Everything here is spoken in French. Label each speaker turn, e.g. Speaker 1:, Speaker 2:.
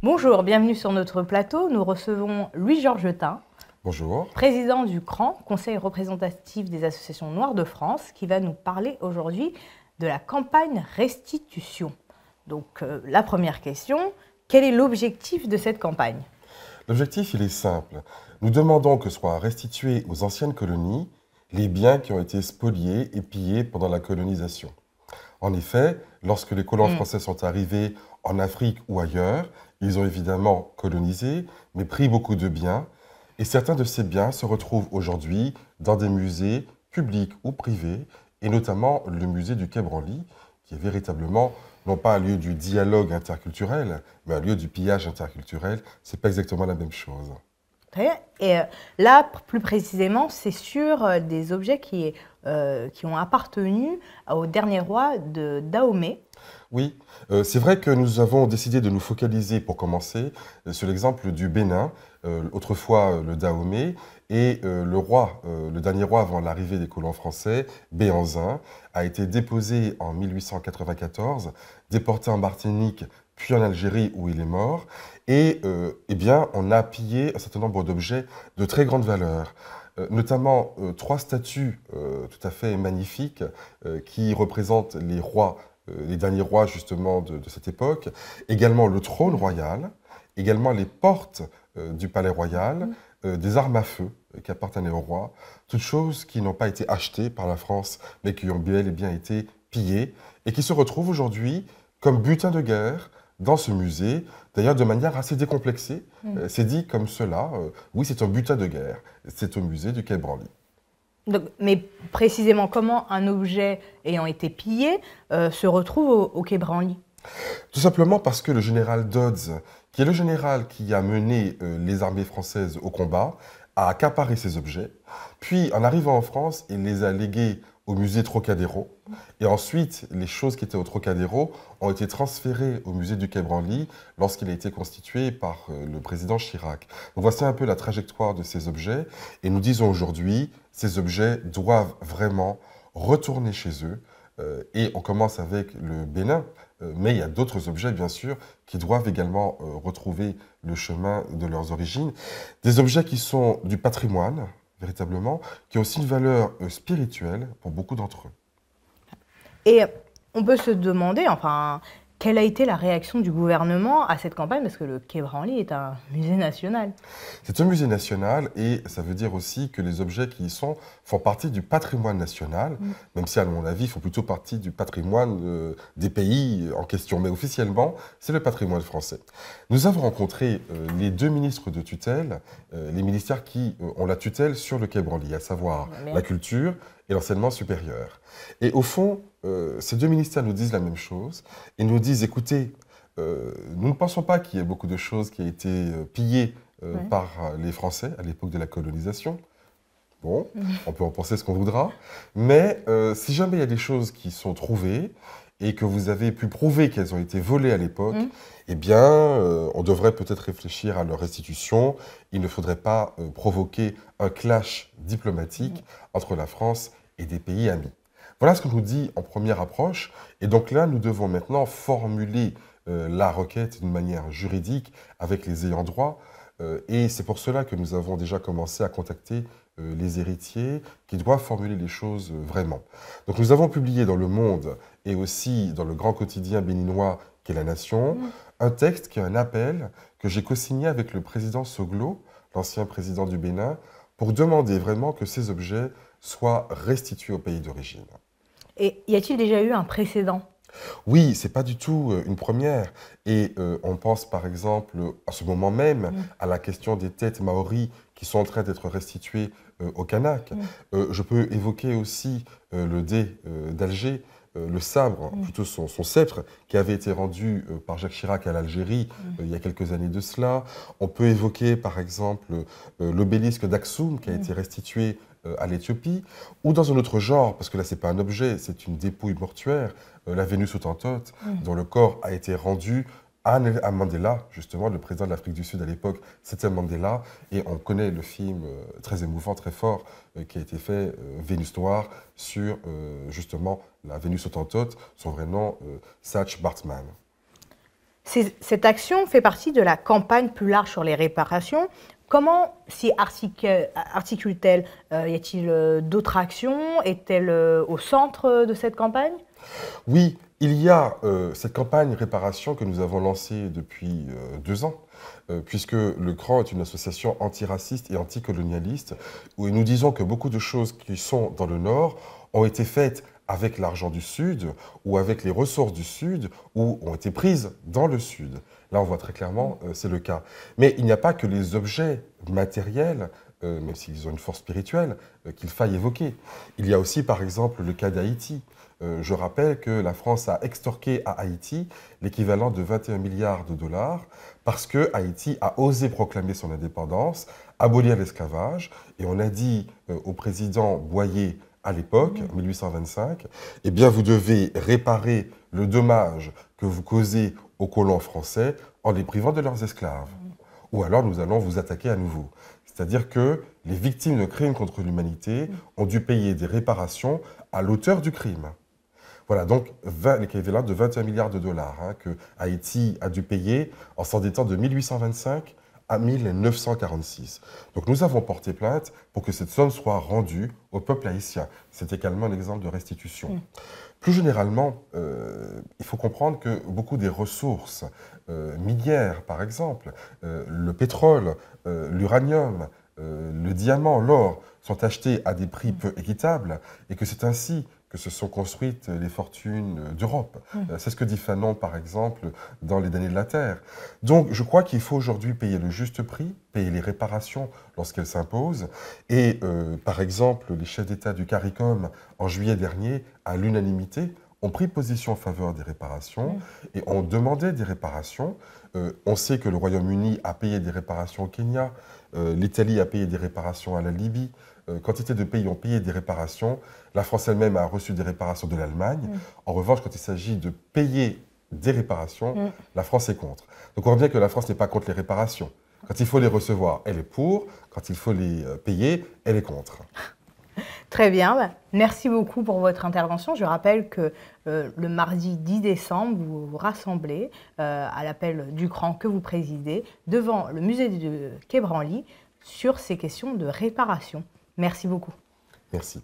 Speaker 1: Bonjour, bienvenue sur notre plateau. Nous recevons Louis-Georges Tin,
Speaker 2: Bonjour.
Speaker 1: président du CRAN, Conseil représentatif des associations noires de France, qui va nous parler aujourd'hui de la campagne restitution. Donc la première question, quel est l'objectif de cette campagne?
Speaker 2: L'objectif, il est simple. Nous demandons que soient restitués aux anciennes colonies les biens qui ont été spoliés et pillés pendant la colonisation. En effet, lorsque les colons français sont arrivés en Afrique ou ailleurs, ils ont évidemment colonisé, mais pris beaucoup de biens. Et certains de ces biens se retrouvent aujourd'hui dans des musées publics ou privés, et notamment le musée du Quai Branly, qui est véritablement non pas un lieu du dialogue interculturel, mais un lieu du pillage interculturel. Ce n'est pas exactement la même chose.
Speaker 1: Et là, plus précisément, c'est sur des objets qui ont appartenu au dernier roi de Dahomey.
Speaker 2: Oui, c'est vrai que nous avons décidé de nous focaliser, pour commencer, sur l'exemple du Bénin, autrefois le Dahomey, et le dernier roi avant l'arrivée des colons français, Béhanzin, a été déposé en 1894, déporté en Martinique, puis en Algérie où il est mort, et eh bien, on a pillé un certain nombre d'objets de très grande valeur. Notamment trois statues tout à fait magnifiques qui représentent les rois, les derniers rois justement de cette époque, également le trône royal, également les portes du palais royal, des armes à feu qui appartenaient au roi, toutes choses qui n'ont pas été achetées par la France, mais qui ont bel et bien été pillées, et qui se retrouvent aujourd'hui comme butin de guerre dans ce musée, d'ailleurs de manière assez décomplexée. C'est dit comme cela, oui c'est un butin de guerre, c'est au musée du Quai Branly.
Speaker 1: Donc, mais précisément, comment un objet ayant été pillé se retrouve au Quai Branly?
Speaker 2: Tout simplement parce que le général Dodds, qui est le général qui a mené les armées françaises au combat, a accaparé ces objets, puis en arrivant en France, il les a légués au musée Trocadéro, et ensuite les choses qui étaient au Trocadéro ont été transférées au musée du Quai Branly lorsqu'il a été constitué par le président Chirac. Donc voici un peu la trajectoire de ces objets, et nous disons aujourd'hui, ces objets doivent vraiment retourner chez eux, et on commence avec le Bénin, mais il y a d'autres objets, bien sûr, qui doivent également retrouver le chemin de leurs origines. Des objets qui sont du patrimoine, véritablement, qui ont aussi une valeur spirituelle pour beaucoup d'entre eux.
Speaker 1: Et on peut se demander, enfin, quelle a été la réaction du gouvernement à cette campagne, parce que le Quai Branly est un musée national.
Speaker 2: C'est un musée national et ça veut dire aussi que les objets qui y sont font partie du patrimoine national, même si à mon avis ils font plutôt partie du patrimoine des pays en question. Mais officiellement, c'est le patrimoine français. Nous avons rencontré les deux ministres de tutelle, les ministères qui ont la tutelle sur le Quai Branly, à savoir la culture et l'enseignement supérieur. Et au fond, ces deux ministères nous disent la même chose et nous disent, écoutez, nous ne pensons pas qu'il y ait beaucoup de choses qui aient été pillées par les Français à l'époque de la colonisation. Bon, on peut en penser ce qu'on voudra, mais si jamais il y a des choses qui sont trouvées et que vous avez pu prouver qu'elles ont été volées à l'époque, eh bien, on devrait peut-être réfléchir à leur restitution. Il ne faudrait pas provoquer un clash diplomatique entre la France et des pays amis. Voilà ce qu'on nous dit en première approche. Et donc là, nous devons maintenant formuler la requête d'une manière juridique avec les ayants droit. Et c'est pour cela que nous avons déjà commencé à contacter les héritiers qui doivent formuler les choses vraiment. Donc nous avons publié dans Le Monde et aussi dans le grand quotidien béninois qu'est La Nation, un texte qui est un appel que j'ai co-signé avec le président Soglo, l'ancien président du Bénin, pour demander vraiment que ces objets soient restitués au pays d'origine.
Speaker 1: Et y a-t-il déjà eu un précédent?
Speaker 2: Oui, c'est pas du tout une première. Et on pense par exemple, à ce moment même, à la question des têtes maoris qui sont en train d'être restituées au Kanak. Je peux évoquer aussi le dé d'Alger, le sabre, plutôt son sceptre, qui avait été rendu par Jacques Chirac à l'Algérie il y a quelques années de cela. On peut évoquer par exemple l'obélisque d'Axoum qui a été restitué à l'Éthiopie, ou dans un autre genre, parce que là c'est pas un objet, c'est une dépouille mortuaire, la Vénus hottentote, dont le corps a été rendu à Mandela, justement, le président de l'Afrique du Sud à l'époque, c'était Mandela, et on connaît le film très émouvant, très fort, qui a été fait, Vénus Noire, sur justement la Vénus hottentote, son vrai nom, Sacha Baartman.
Speaker 1: Cette action fait partie de la campagne plus large sur les réparations. Comment s'y articule-t-elle? Y a-t-il d'autres actions? Est-elle au centre de cette campagne?
Speaker 2: Oui, il y a cette campagne réparation que nous avons lancée depuis 2 ans, puisque le CRAN est une association antiraciste et anticolonialiste, où nous disons que beaucoup de choses qui sont dans le Nord ont été faites avec l'argent du Sud ou avec les ressources du Sud ou ont été prises dans le Sud. Là, on voit très clairement, c'est le cas. Mais il n'y a pas que les objets matériels, même s'ils ont une force spirituelle, qu'il faille évoquer. Il y a aussi, par exemple, le cas d'Haïti. Je rappelle que la France a extorqué à Haïti l'équivalent de 21 milliards de dollars parce que Haïti a osé proclamer son indépendance, abolir l'esclavage, et on a dit au président Boyer à l'époque, 1825, eh bien vous devez réparer le dommage que vous causez aux colons français en les privant de leurs esclaves. Ou alors nous allons vous attaquer à nouveau. C'est-à-dire que les victimes de crimes contre l'humanité ont dû payer des réparations à l'auteur du crime. Voilà, donc l'équivalent de 21 milliards de dollars que Haïti a dû payer en s'endettant de 1825 à 1946. Donc nous avons porté plainte pour que cette somme soit rendue au peuple haïtien. C'est également un exemple de restitution. Plus généralement, il faut comprendre que beaucoup des ressources minières, par exemple, le pétrole, l'uranium, le diamant, l'or, sont achetés à des prix peu équitables et que c'est ainsi que se sont construites les fortunes d'Europe. C'est ce que dit Fanon, par exemple, dans Les damnés de la Terre. Donc, je crois qu'il faut aujourd'hui payer le juste prix, payer les réparations lorsqu'elles s'imposent. Et, par exemple, les chefs d'État du CARICOM, en juillet dernier, à l'unanimité, ont pris position en faveur des réparations et ont demandé des réparations. On sait que le Royaume-Uni a payé des réparations au Kenya, l'Italie a payé des réparations à la Libye, quantité de pays ont payé des réparations. La France elle-même a reçu des réparations de l'Allemagne. En revanche, quand il s'agit de payer des réparations, la France est contre. Donc on voit bien que la France n'est pas contre les réparations. Quand il faut les recevoir, elle est pour. Quand il faut les payer, elle est contre.
Speaker 1: Très bien. Merci beaucoup pour votre intervention. Je rappelle que le mardi 10 décembre, vous vous rassemblez à l'appel du CRAN que vous présidez devant le musée de Quai Branly sur ces questions de réparation. Merci beaucoup.
Speaker 2: Merci.